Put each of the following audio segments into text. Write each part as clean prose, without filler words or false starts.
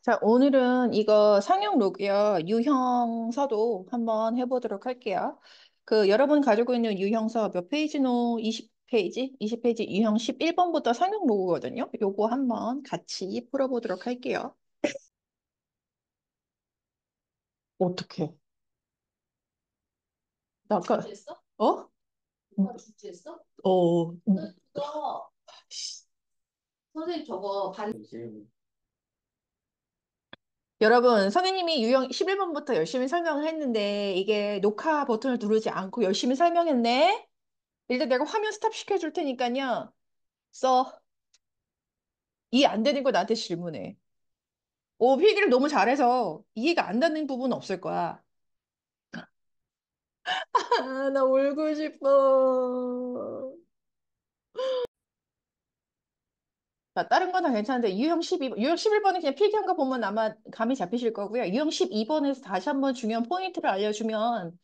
자, 오늘은 이거 상용 로그요. 유형서도 한번 해보도록 할게요. 여러분 가지고 있는 유형서 몇 페이지노? 20페이지? 20페이지 유형 11번부터 상용 로그거든요. 요거 한번 같이 풀어보도록 할게요. 어떻게? 나 아까, 주제했어? 어? 누가 주제했어? 어, 그거 선생님 저거 반 여러분, 선생님이 유형 11번부터 열심히 설명을 했는데 이게 녹화 버튼을 누르지 않고 열심히 설명했네? 일단 내가 화면 스탑 시켜줄 테니까요. 써. 이해 안 되는 거 나한테 질문해. 필기를 너무 잘해서 이해가 안 되는 부분은 없을 거야. 아, 나 울고 싶어. 자, 다른 건 다 괜찮은데 유형 11번은 그냥 필기한 거 보면 아마 감이 잡히실 거고요. 유형 12번에서 다시 한번 중요한 포인트를 알려주면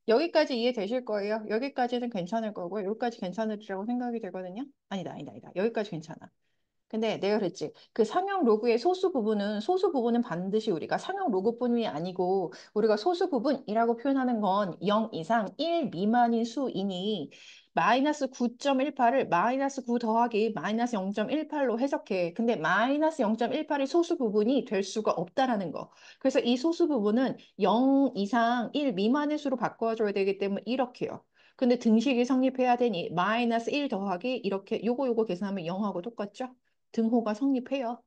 여기까지 이해되실 거예요. 여기까지는 괜찮을 거고요. 여기까지 괜찮으리라고 생각이 되거든요. 아니다, 아니다, 아니다. 여기까지 괜찮아. 근데 내가 그랬지. 그 상용 로그의 소수 부분은 반드시 우리가 상용 로그뿐이 아니고 우리가 소수 부분이라고 표현하는 건 0 이상 1 미만인 수이니 마이너스 9.18을 마이너스 9 더하기 마이너스 0.18로 해석해. 근데 마이너스 0.18이 소수 부분이 될 수가 없다라는 거. 그래서 이 소수 부분은 0 이상 1 미만의 수로 바꿔줘야 되기 때문에 이렇게요. 근데 등식이 성립해야 되니 마이너스 1 더하기 이렇게 요거 계산하면 0하고 똑같죠? 등호가 성립해요.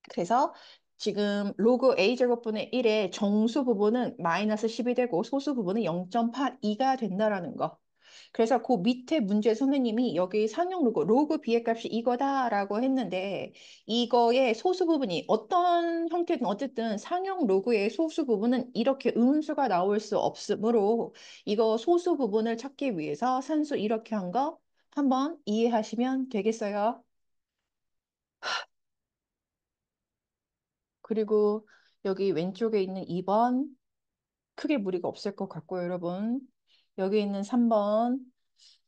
그래서 지금 로그 a제곱분의 1의 정수 부분은 마이너스 10이 되고 소수 부분은 0.82가 된다라는 거. 그래서 그 밑에 문제 선생님이 여기 상용 로그 b의 값이 이거다라고 했는데 이거의 소수 부분이 어떤 형태든 어쨌든 상용 로그의 소수 부분은 이렇게 음수가 나올 수 없으므로 이거 소수 부분을 찾기 위해서 산수 이렇게 한 거 한번 이해하시면 되겠어요. 그리고 여기 왼쪽에 있는 2번 크게 무리가 없을 것 같고요, 여러분. 여기 있는 3번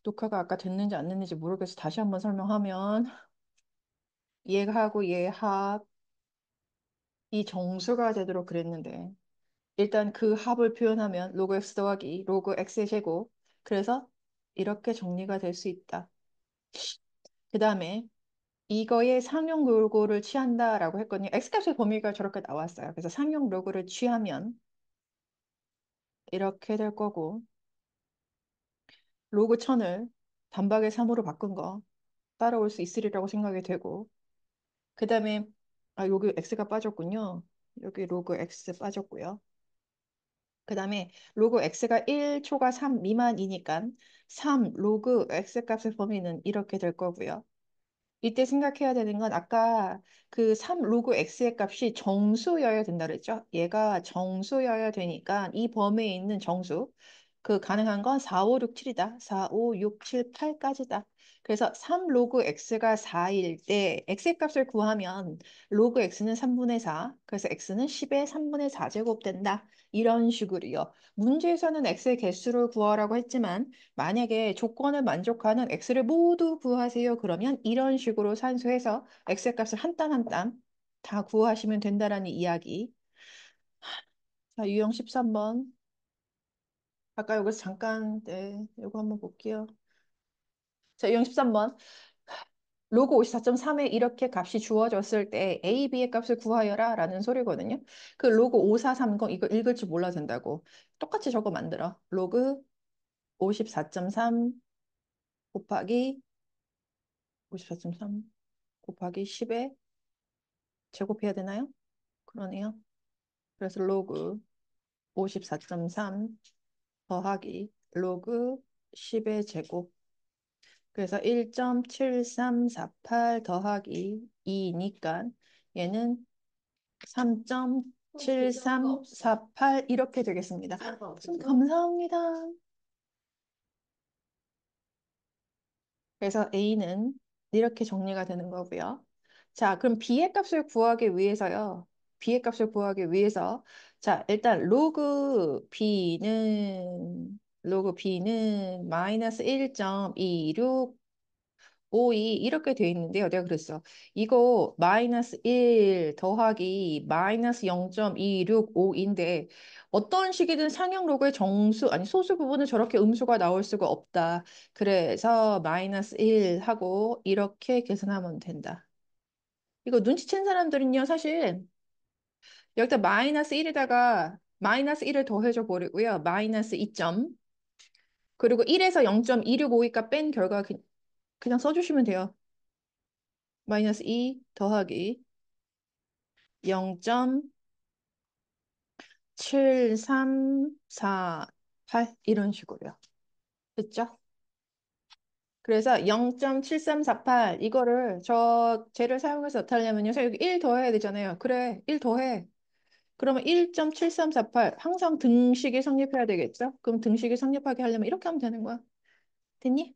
녹화가 아까 됐는지 안 됐는지 모르겠어. 다시 한번 설명하면 얘하고 얘합 이 정수가 되도록 그랬는데 일단 그 합을 표현하면 로그 x 더하기 로그 x의 제곱 그래서 이렇게 정리가 될 수 있다. 그 다음에 이거의 상용 로그를 취한다라고 했거든요. x값의 범위가 저렇게 나왔어요. 그래서 상용 로그를 취하면 이렇게 될 거고 로그 1000을 단박에 3으로 바꾼 거 따라올 수 있으리라고 생각이 되고 그 다음에 여기 x가 빠졌군요. 여기 로그 x 빠졌고요. 그 다음에 로그 x가 1초가 3 미만이니까 3 로그 x 값의 범위는 이렇게 될 거고요. 이때 생각해야 되는 건 아까 그 3 로그 x의 값이 정수여야 된다 그랬죠? 얘가 정수여야 되니까 이 범위에 있는 정수 가능한 건 4, 5, 6, 7이다. 4, 5, 6, 7, 8까지다. 그래서 3 로그 x가 4일 때 x의 값을 구하면 로그 x는 3분의 4. 그래서 x는 10의 3분의 4제곱 된다. 이런 식으로요. 문제에서는 x의 개수를 구하라고 했지만 만약에 조건을 만족하는 x를 모두 구하세요. 그러면 이런 식으로 산수해서 x의 값을 한 땀 한 땀 다 구하시면 된다라는 이야기. 자, 유형 13번. 아까 여기서 잠깐, 네, 이거 한번 볼게요. 자, 유형 13번. 로그 54.3에 이렇게 값이 주어졌을 때 A, B의 값을 구하여라 라는 소리거든요. 그 로그 5430 이거 읽을 줄 몰라도 된다고. 똑같이 저거 만들어. 로그 54.3 곱하기 54.3 곱하기 10에 제곱해야 되나요? 그러네요. 그래서 로그 54.3 더하기 로그 10의 제곱 그래서 1.7348 더하기 2니까 얘는 3.7348 이렇게 되겠습니다. 감사합니다. 그래서 A는 이렇게 정리가 되는 거고요. 자, 그럼 B의 값을 구하기 위해서요. B의 값을 구하기 위해서 자, 일단 로그 B는 마이너스 1.26 52 이렇게 돼 있는데요. 내가 그랬어. 이거 마이너스 1 더하기 마이너스 0.2655인데 어떤 식이든 상형 로그의 정수, 아니 소수 부분은 저렇게 음수가 나올 수가 없다. 그래서 마이너스 1 하고 이렇게 계산하면 된다. 이거 눈치챈 사람들은요, 사실 여기다 마이너스 1에다가 마이너스 1을 더해줘 버리고요. 마이너스 2점. 그리고 1에서 0.2652가 뺀 결과 그냥 써주시면 돼요. 마이너스 2 더하기 0.7348 이런 식으로요. 됐죠? 그래서 0.7348 이거를 저 쟤를 사용해서 어떻게 하냐면요. 여기 1 더해야 되잖아요. 그래, 1 더해. 그러면 1.7348 항상 등식이 성립해야 되겠죠? 그럼 등식이 성립하게 하려면 이렇게 하면 되는 거야. 됐니?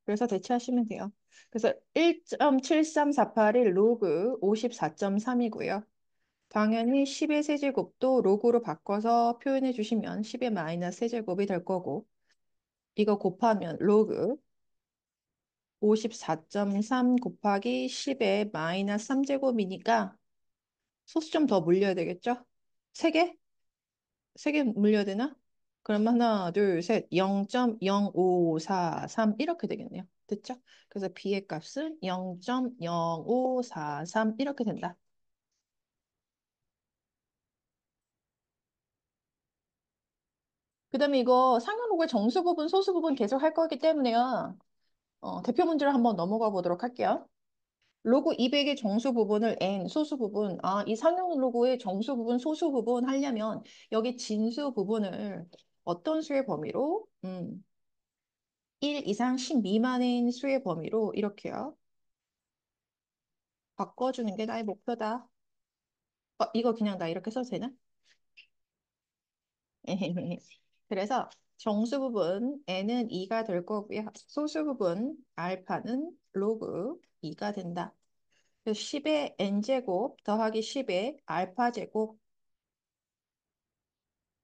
그래서 대체하시면 돼요. 그래서 1.7348이 로그 54.3이고요. 당연히 10의 세제곱도 로그로 바꿔서 표현해 주시면 10의 마이너스 세제곱이 될 거고 이거 곱하면 로그 54.3 곱하기 10의 마이너스 3제곱이니까 소수 좀 더 물려야 되겠죠? 3개? 3개 물려야 되나? 그럼 하나, 둘, 셋, 0.0543 이렇게 되겠네요. 됐죠? 그래서 b의 값은 0.0543 이렇게 된다. 그 다음에 이거 상관록의 정수 부분, 소수 부분 계속 할 거기 때문에요. 대표 문제를 한번 넘어가 보도록 할게요. 로그 200의 정수 부분을 n, 소수 부분, 이 상용 로그의 정수 부분, 소수 부분 하려면 여기 진수 부분을 어떤 수의 범위로? 1 이상 10 미만인 수의 범위로 이렇게요. 바꿔주는 게 나의 목표다. 이거 그냥 나 이렇게 써도 되나? 그래서 정수 부분 n은 2가 될 거고요. 소수 부분 알파는 로그 2가 된다. 그래서 10의 n제곱 더하기 10의 알파 제곱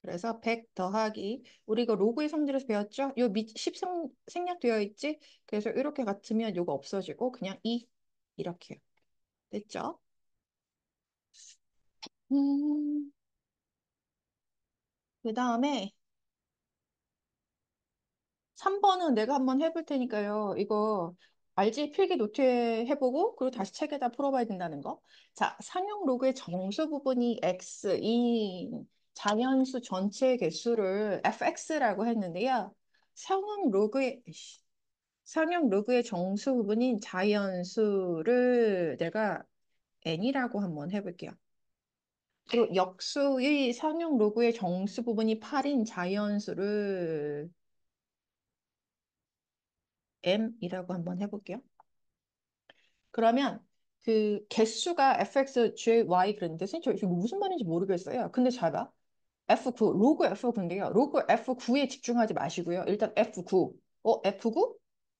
그래서 100 더하기 우리 이거 로그의 성질에서 배웠죠? 요10 생략되어 있지? 그래서 이렇게 같으면 요거 없어지고 그냥 2 이렇게요. 됐죠? 음, 그 다음에 3번은 내가 한번 해볼 테니까요. 이거 알지? 필기 노트에 해보고 그리고 다시 책에다 풀어봐야 된다는 거. 자, 상용 로그의 정수 부분이 x, 이 자연수 전체 개수를 fx라고 했는데요. 상용 로그의 상용 로그의 정수 부분인 자연수를 내가 n이라고 한번 해볼게요. 그리고 역수의 상용 로그의 정수 부분이 8인 자연수를 m이라고 한번 해볼게요. 그러면 그 개수가 fx, gy 그랬는데 선생님 저 이거 무슨 말인지 모르겠어요. 근데 잘 봐. F9, 로그 F9인데요. 로그 F9에 집중하지 마시고요. 일단 F9. F9?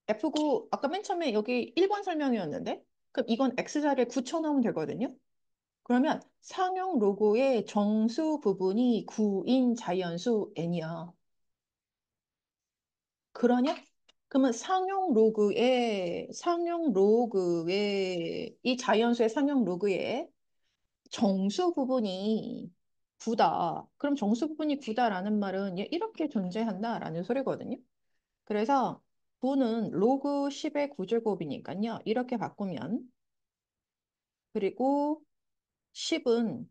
F9 아까 맨 처음에 여기 1번 설명이었는데 그럼 이건 X자리에 9 쳐넣으면 되거든요. 그러면 상용 로고의 정수 부분이 9인 자연수 n이야. 그러냐? 그러면 상용 로그의 이 자연수의 상용 로그의 정수 부분이 9다. 그럼 정수 부분이 9다라는 말은 얘 이렇게 존재한다라는 소리거든요. 그래서 9는 로그 10의 9제곱이니까요. 이렇게 바꾸면 그리고 10은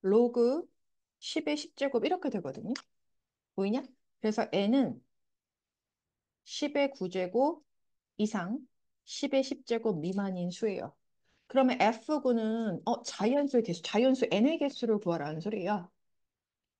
로그 10의 10제곱 이렇게 되거든요. 보이냐? 그래서 n은 10의 9제곱 이상 10의 10제곱 미만인 수예요. 그러면 F9는 자연수의 개수, 자연수 n의 개수를 구하라는 소리예요.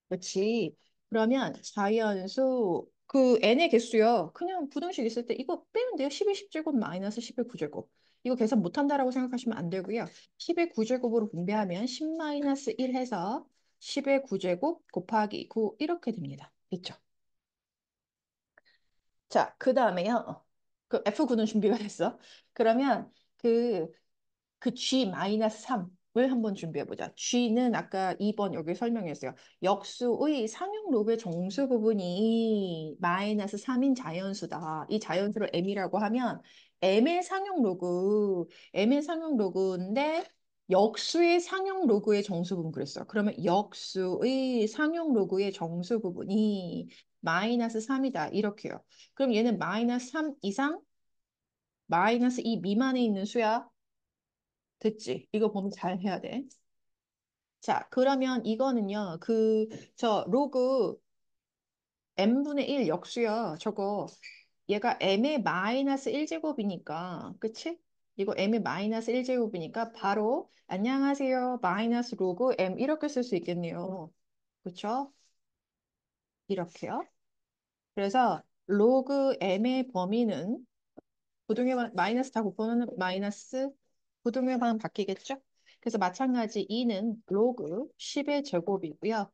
그렇지. 그러면 자연수 그 n의 개수요. 그냥 부등식 있을 때 이거 빼면 돼요. 10의 10제곱 마이너스 10의 9제곱. 이거 계산 못한다라고 생각하시면 안 되고요. 10의 9제곱으로 분배하면 10 마이너스 1 해서 10의 9제곱 곱하기 9 이렇게 됩니다. 됐죠? 자, 그 다음에요. 그 F9는 준비가 됐어. 그러면 그 G 마이너스 3. 한번 준비해보자. G는 아까 2번 여기 설명했어요. 역수의 상용 로그의 정수 부분이 마이너스 3인 자연수다. 이 자연수를 M이라고 하면 M의 상용 로그인데 역수의 상용 로그의 정수 부분 그랬어. 그러면 역수의 상용 로그의 정수 부분이 마이너스 3이다. 이렇게요. 그럼 얘는 마이너스 3 이상 마이너스 2 미만에 있는 수야. 됐지? 이거 보면 잘 해야 돼. 자, 그러면 이거는요, 로그 n분의 1 역수야. 저거, 얘가 m의 마이너스 1제곱이니까, 그치? 이거 m의 마이너스 1제곱이니까 바로, 안녕하세요. 마이너스 로그 m 이렇게 쓸 수 있겠네요. 그쵸? 이렇게요. 그래서 로그 m의 범위는 마이너스 다 곱하면 마이너스 부동의 방 바뀌겠죠? 그래서 마찬가지 2는 로그 10의 제곱이고요.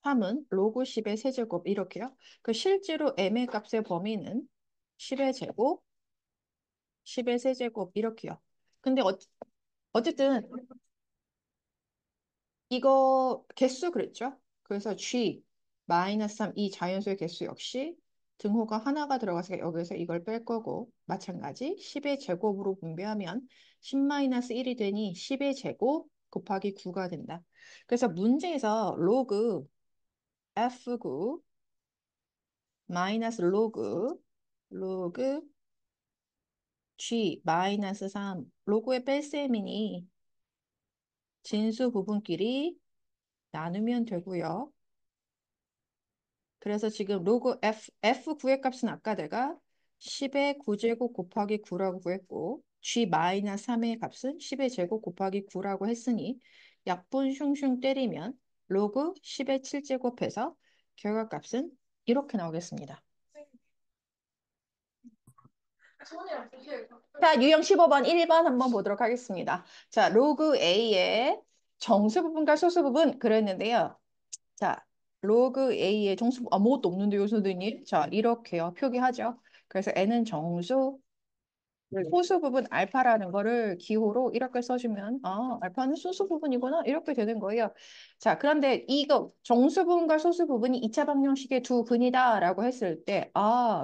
3은 로그 10의 세제곱 이렇게요. 그 실제로 m의 값의 범위는 10의 제곱, 10의 세제곱 이렇게요. 근데 어쨌든 이거 개수 그랬죠? 그래서 G 마이너스 3, 이 자연수의 개수 역시 등호가 하나가 들어가서 여기서 이걸 뺄 거고 마찬가지 10의 제곱으로 분배하면 10-1이 되니 10의 제곱 곱하기 9가 된다. 그래서 문제에서 로그 F9 마이너스 로그 G 마이너스 3 로그의 뺄셈이니 진수 부분끼리 나누면 되고요. 그래서 지금 로그 F9의 값은 아까 내가 10의 9제곱 곱하기 9라고 구했고 G-3의 값은 10의 제곱 곱하기 9라고 했으니 약분 슝슝 때리면 로그 10의 7제곱해서 결과값은 이렇게 나오겠습니다. 자, 유형 15번 1번 한번 보도록 하겠습니다. 자, 로그 A의 정수 부분과 소수 부분 그랬는데요. 자, 로그 A의 정수, 아무것도 없는데요, 선생님. 자, 이렇게요. 표기하죠. 그래서 N은 정수, 소수 부분 알파라는 거를 기호로 이렇게 써주면, 알파는 소수 부분이구나. 이렇게 되는 거예요. 자, 그런데 이거 정수 부분과 소수 부분이 2차 방정식의 두 근이다라고 했을 때,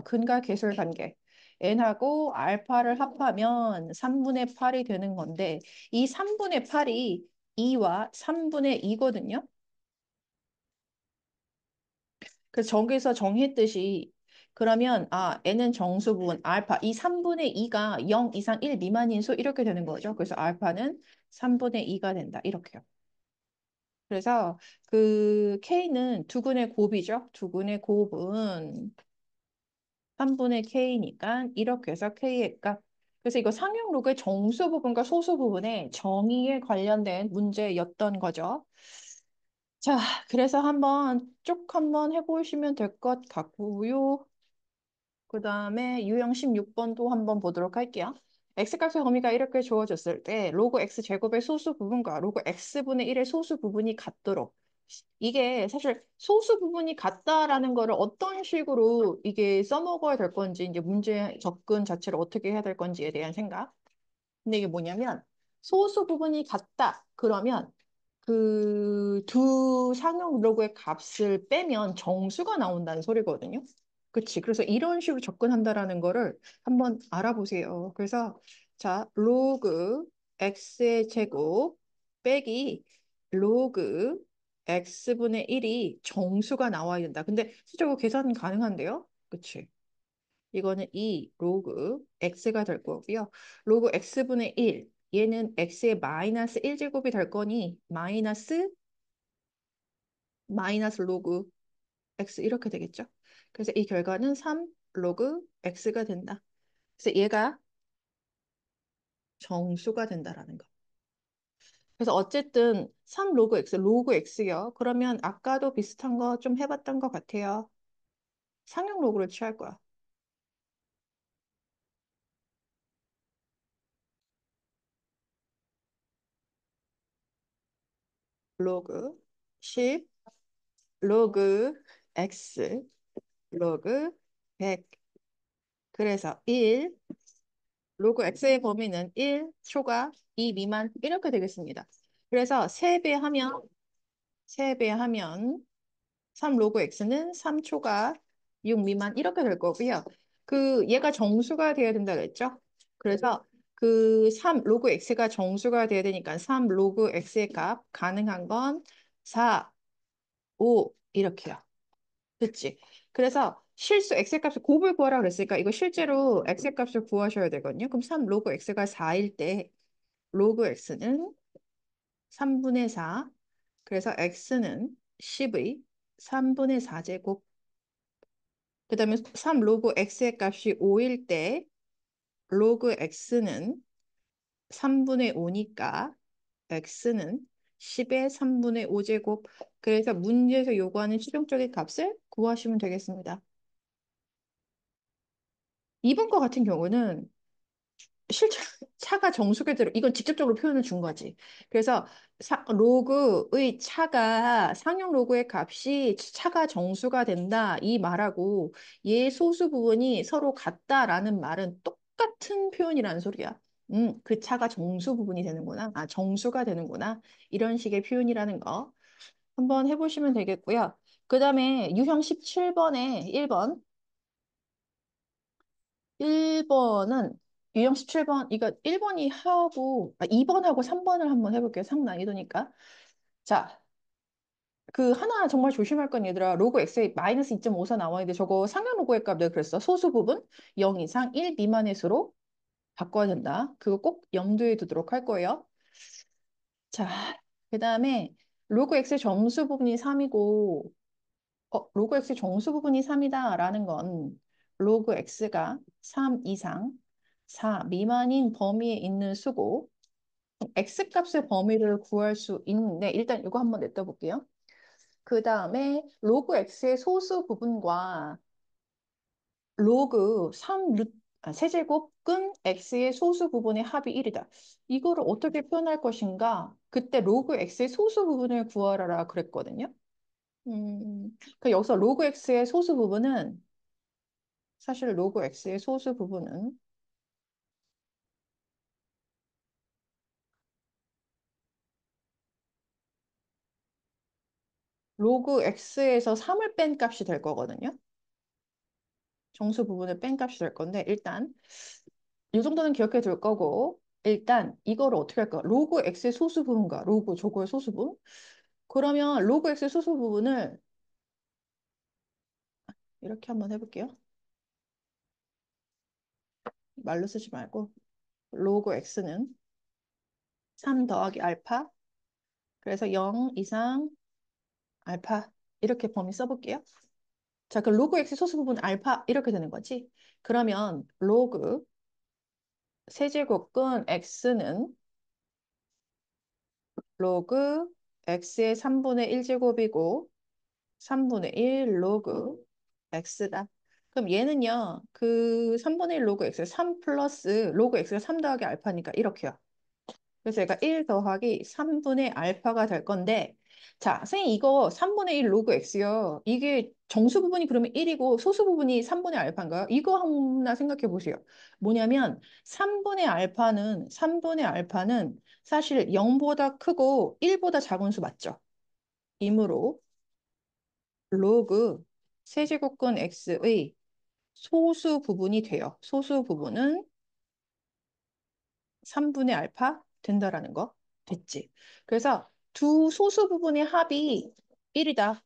근과 계수의 관계. N하고 알파를 합하면 3분의 8이 되는 건데, 이 3분의 8이 2와 3분의 2거든요. 그래서 저기서 정했듯이 그러면 n은 정수 부분 알파 이 3분의 2가 0 이상 1 미만인 수 이렇게 되는 거죠. 그래서 알파는 3분의 2가 된다. 이렇게요. 그래서 그 k는 두근의 곱이죠. 두근의 곱은 3분의 k니까 이렇게 해서 k의 값. 그래서 이거 상용 로그의 정수 부분과 소수 부분의 정의에 관련된 문제였던 거죠. 자, 그래서 쭉 한번 해보시면 될 것 같고요. 그 다음에 유형 16번도 한번 보도록 할게요. x값의 범위가 이렇게 주어졌을 때 로그 x제곱의 소수 부분과 로그 x분의 1의 소수 부분이 같도록 이게 사실 소수 부분이 같다라는 거를 어떤 식으로 이게 써먹어야 될 건지 이제 문제 접근 자체를 어떻게 해야 될 건지에 대한 생각. 근데 이게 뭐냐면 소수 부분이 같다. 그러면 그 두 상용 로그의 값을 빼면 정수가 나온다는 소리거든요. 그치. 그래서 이런 식으로 접근한다라는 거를 한번 알아보세요. 그래서 자, 로그 x의 제곱 빼기 로그 x분의 1이 정수가 나와야 된다. 근데 실제로 계산 가능한데요? 그치. 이거는 2 로그 x가 될 거고요. 로그 x분의 1 얘는 x의 마이너스 1제곱이 될 거니 마이너스 로그 x 이렇게 되겠죠. 그래서 이 결과는 3 로그 x가 된다. 그래서 얘가 정수가 된다라는 거. 그래서 어쨌든 3 로그 x요. 그러면 아까도 비슷한 거 좀 해봤던 것 같아요. 상용 로그를 취할 거야. 로그 10 로그 x 로그 100 그래서 1 로그 x의 범위는 1 초과 2 미만 이렇게 되겠습니다. 그래서 3배하면 3 로그 x는 3초가 6 미만 이렇게 될 거고요. 그 얘가 정수가 돼야 된다 그랬죠? 그래서 그 3 로그 x가 정수가 돼야 되니까 3 로그 x의 값 가능한 건 4, 5 이렇게요. 그치? 그래서 실수 x의 값을 곱을 구하라 그랬으니까 이거 실제로 x의 값을 구하셔야 되거든요. 그럼 3 로그 x가 4일 때 로그 x는 3분의 4. 그래서 x는 10의 3분의 4제곱. 그 다음에 3 로그 x의 값이 5일 때 로그 x는 3분의 5니까 x는 10의 3분의 5제곱. 그래서 문제에서 요구하는 실용적인 값을 구하시면 되겠습니다. 이번 거 같은 경우는 실제 차가 정수가 들어 이건 직접적으로 표현을 준 거지. 그래서 로그의 차가 상용 로그의 값이 차가 정수가 된다 이 말하고 얘 소수 부분이 서로 같다라는 말은 똑같은 표현이라는 소리야. 그 차가 정수 부분이 되는구나. 아, 정수가 되는구나. 이런 식의 표현이라는 거 한번 해보시면 되겠고요. 그 다음에 유형 17번에 1번. 1번은 유형 17번 이거 1번이 하고 2번하고 3번을 한번 해볼게요. 상난이도니까. 자, 그 하나 정말 조심할 건 얘들아. 로그 x에 마이너스 2.54 나와야 돼. 저거 상향 로그의 값 내가 그랬어. 소수 부분 0 이상 1 미만의 수로 바꿔야 된다. 그거 꼭 염두에 두도록 할 거예요. 자, 그다음에 로그 x의 정수 부분이 3이고 로그 x 정수 부분이 3이다라는 건 로그 x가 3 이상 4 미만인 범위에 있는 수고 x 값의 범위를 구할 수 있는데 일단 이거 한번 냈다 볼게요. 그 다음에 로그 x의 소수 부분과 로그 3 세제곱근 x의 소수 부분의 합이 1이다. 이거를 어떻게 표현할 것인가? 그때 로그 x의 소수 부분을 구하라 그랬거든요. 그 여기서 로그 x의 소수 부분은 사실 로그 x의 소수 부분은 로그 x에서 3을 뺀 값이 될 거거든요. 정수 부분을 뺀 값이 될 건데 일단 이 정도는 기억해 둘 거고 일단 이거를 어떻게 할까? 로그 x의 소수 부분과 로그 저거의 소수 부분? 그러면 로그 x의 소수 부분을 이렇게 한번 해볼게요. 말로 쓰지 말고 로그 x는 3 더하기 알파 그래서 0 이상 알파 이렇게 범위 써볼게요. 자, 그 로그 x 소수 부분 알파 이렇게 되는 거지. 그러면 로그 세제곱근 x는 로그 x의 3분의 1제곱이고 3분의 1 로그 x다. 그럼 얘는요. 그 3분의 1 로그 x 3 플러스 로그 x가 3 더하기 알파니까 이렇게요. 그래서 얘가 1 더하기 3분의 알파가 될 건데 자, 선생님 이거 3분의 1 로그 x요. 이게 정수 부분이 그러면 1이고 소수 부분이 3분의 알파인가요? 이거 하나 생각해 보세요. 뭐냐면 3분의 알파는 사실 0보다 크고 1보다 작은 수 맞죠? 이므로 로그 세제곱근 x의 소수 부분이 돼요. 소수 부분은 3분의 알파 된다라는 거. 됐지? 그래서 두 소수 부분의 합이 1이다.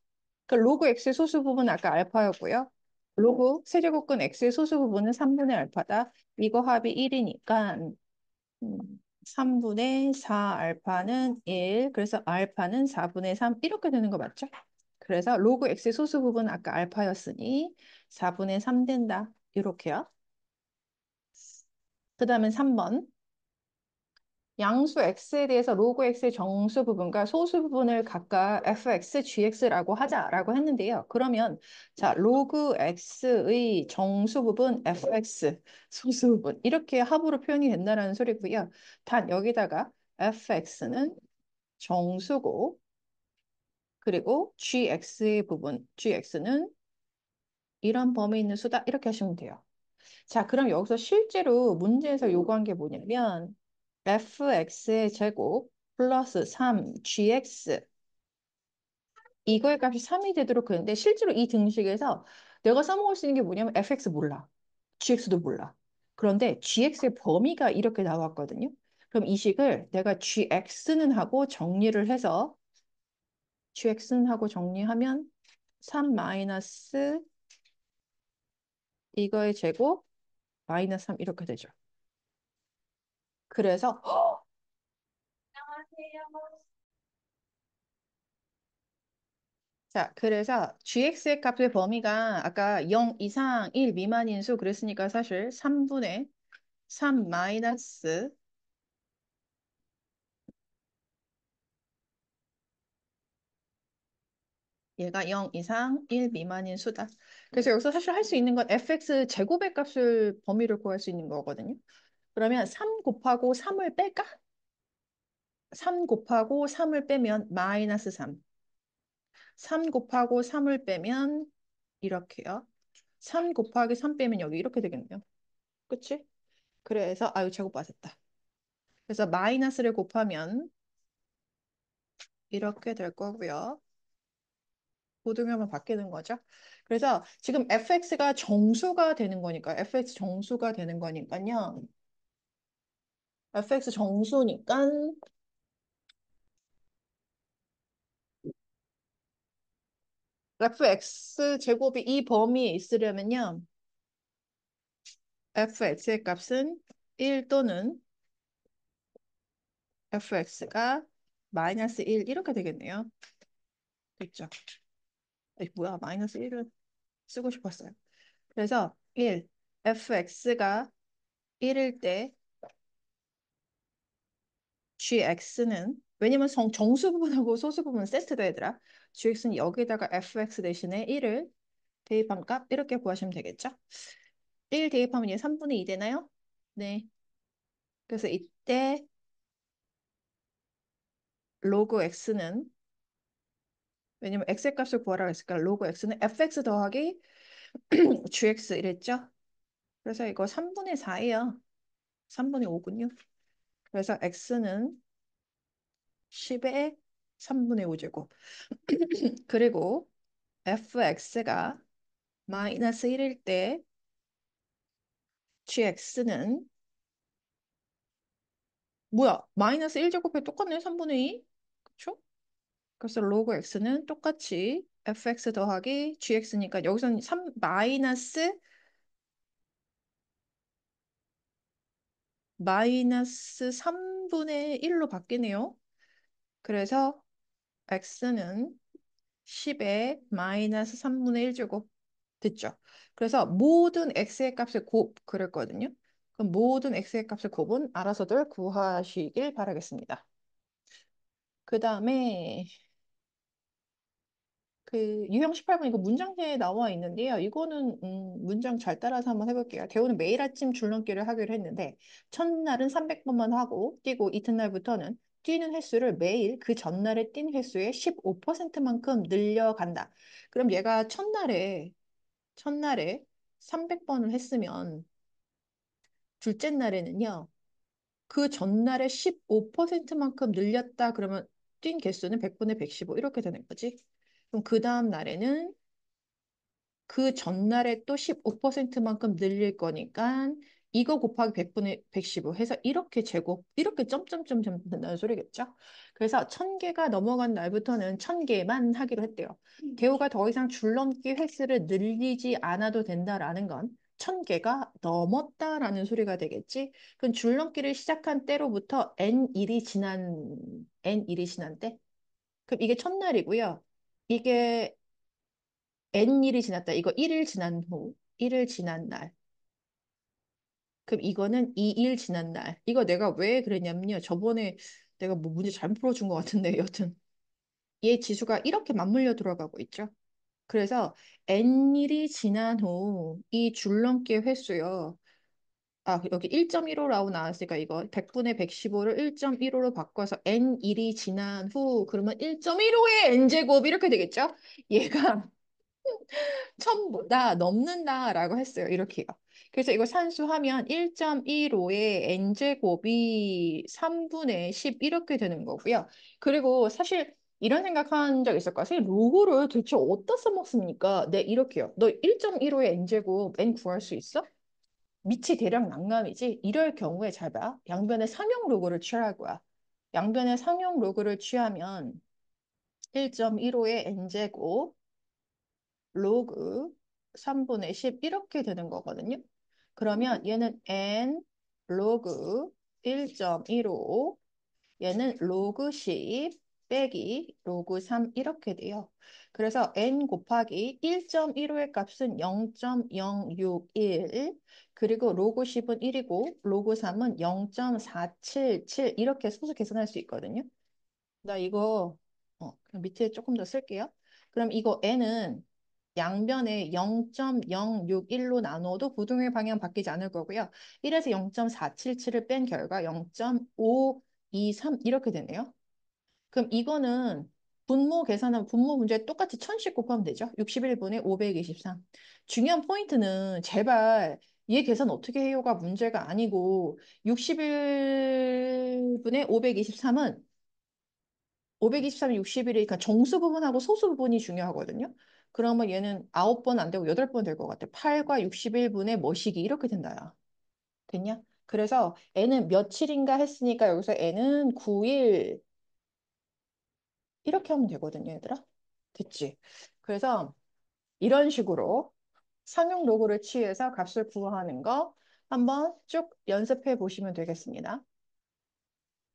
그 로그 x의 소수 부분은 아까 알파였고요. 로그 세제곱근 x의 소수 부분은 3분의 알파다. 이거 합이 1이니까 3분의 4 알파는 1. 그래서 알파는 4분의 3 이렇게 되는 거 맞죠? 그래서 로그 x의 소수 부분은 아까 알파였으니 4분의 3 된다. 이렇게요. 그 다음에 3번. 양수 x에 대해서 로그 x의 정수 부분과 소수 부분을 각각 fx, gx라고 하자라고 했는데요. 그러면 자 로그 x의 정수 부분 fx, 소수 부분 이렇게 합으로 표현이 된다는 소리고요. 단 여기다가 fx는 정수고 그리고 gx의 부분, gx는 이런 범위에 있는 수다 이렇게 하시면 돼요. 자, 그럼 여기서 실제로 문제에서 요구한 게 뭐냐면 fx의 제곱 플러스 3gx 이거의 값이 3이 되도록 그랬는데 실제로 이 등식에서 내가 써먹을 수 있는 게 뭐냐면 fx 몰라. gx도 몰라. 그런데 gx의 범위가 이렇게 나왔거든요. 그럼 이 식을 내가 gx는 하고 정리를 해서 gx는 하고 정리하면 3 마이너스 이거의 제곱 마이너스 3 이렇게 되죠. 그래서 자, 그래서 gx의 값의 범위가 아까 0 이상 1 미만인 수 그랬으니까 사실 3분의 3 마이너스 얘가 0 이상 1 미만인 수다. 그래서 여기서 사실 할 수 있는 건 fx 제곱의 값을 범위를 구할 수 있는 거거든요. 그러면 3 곱하고 3을 뺄까? 3 곱하고 3을 빼면 마이너스 3. 3 곱하고 3을 빼면 이렇게요. 3 곱하기 3 빼면 여기 이렇게 되겠네요. 그치? 그래서 아유 제곱 맞았다. 그래서 마이너스를 곱하면 이렇게 될 거고요. 고등하면 바뀌는 거죠. 그래서 지금 fx가 정수가 되는 거니까 fx 정수가 되는 거니까요. fx 정수니까 fx 제곱이 이 범위에 있으려면요. fx의 값은 1 또는 fx가 마이너스 1 이렇게 되겠네요. 됐죠? 에이, 뭐야 마이너스 1을 쓰고 싶었어요. 그래서 1 fx가 1일 때 gx는 왜냐면 정수 부분하고 소수 부분은 세트다 얘들아. gx는 여기다가 fx 대신에 1을 대입한 값 이렇게 구하시면 되겠죠? 1 대입하면 얘 3분의 2 되나요? 네. 그래서 이때 로그 x는 왜냐면 x의 값을 구하라고 했으니까 로그 x는 fx 더하기 gx 이랬죠? 그래서 이거 3분의 4예요. 3분의 5군요. 그래서 x는 10의 3분의 5제곱. 그리고 fx가 마이너스 1일 때 gx는 뭐야? 마이너스 1제곱에 똑같네. 3분의 2. 그쵸? 그래서 로그 x는 똑같이 fx 더하기 gx니까 여기서는 3 마이너스 3분의 1로 바뀌네요. 그래서 x는 10의 마이너스 3분의 1제곱 됐죠? 그래서 모든 x의 값을 곱 그랬거든요. 그럼 모든 x의 값을 곱은 알아서들 구하시길 바라겠습니다. 그 다음에 그 유형 18번 이거 문장제에 나와 있는데요. 이거는 문장 잘 따라서 한번 해볼게요. 대우는 매일 아침 줄넘기를 하기로 했는데 첫날은 300번만 하고 뛰고 이튿날부터는 뛰는 횟수를 매일 그 전날에 뛴 횟수의 15%만큼 늘려간다. 그럼 얘가 첫날에 300번을 했으면 둘째 날에는요. 그 전날에 15%만큼 늘렸다 그러면 뛴 개수는 100분의 115 이렇게 되는 거지. 그럼 그 다음 날에는 그 전날에 또 15%만큼 늘릴 거니까 이거 곱하기 100분의 115 해서 이렇게 제곱, 이렇게 점점점 된다는 소리겠죠? 그래서 1000개가 넘어간 날부터는 1000개만 하기로 했대요. 대우가 더 이상 줄넘기 횟수를 늘리지 않아도 된다라는 건 1000개가 넘었다라는 소리가 되겠지? 그럼 줄넘기를 시작한 때로부터 N일이 지난 때? 그럼 이게 첫날이고요. 이게 N일이 지났다. 이거 1일 지난 후, 1일 지난 날. 그럼 이거는 2일 지난 날. 이거 내가 왜 그랬냐면요. 저번에 내가 뭐 문제 잘못 풀어준 것 같은데 여튼 얘 지수가 이렇게 맞물려 들어가고 있죠. 그래서 N일이 지난 후 이 줄넘기 횟수요. 아, 여기 1.15라고 나왔으니까 이거 100분의 115를 1.15로 바꿔서 N일이 지난 후 그러면 1.15의 N제곱 이렇게 되겠죠? 얘가 천보다 넘는다라고 했어요. 이렇게요. 그래서 이거 산수하면 1.15의 n제곱이 3분의 10 이렇게 되는 거고요. 그리고 사실 이런 생각한 적 있을 거야. 선생님, 로고를 도대체 어디다 써먹습니까? 네, 이렇게요. 너 1.15의 n제곱 n 구할 수 있어? 밑이 대략 난감이지? 이럴 경우에 잘 봐. 양변의 상용 로그를 취할 거야. 양변의 상용 로그를 취하면 1.15의 n제곱 로그 3분의 10 이렇게 되는 거거든요. 그러면 얘는 n 로그 1.15 얘는 로그 10 빼기 로그 3 이렇게 돼요. 그래서 n 곱하기 1.15의 값은 0.061 그리고 로그 10은 1이고 로그 3은 0.477 이렇게 소수 계산할 수 있거든요. 나 이거 그냥 밑에 조금 더 쓸게요. 그럼 이거 n은 양변에 0.061로 나눠도 부등의 방향 바뀌지 않을 거고요. 1에서 0.477을 뺀 결과 0.523 이렇게 되네요. 그럼 이거는 분모 계산하면 분모 문제 똑같이 1000씩 곱하면 되죠. 61분의 523. 중요한 포인트는 제발 얘 계산 어떻게 해요가 문제가 아니고 61분의 523은 523이 61이니까 정수 부분하고 소수 부분이 중요하거든요. 그러면 얘는 9번 안 되고 8번 될 것 같아. 8과 61분의 뭐시기 이렇게 된다. 야. 됐냐? 그래서 n은 며칠인가 했으니까 여기서 n은 9일 이렇게 하면 되거든요, 얘들아. 됐지? 그래서 이런 식으로 상용 로그를 취해서 값을 구하는 거 한번 쭉 연습해 보시면 되겠습니다.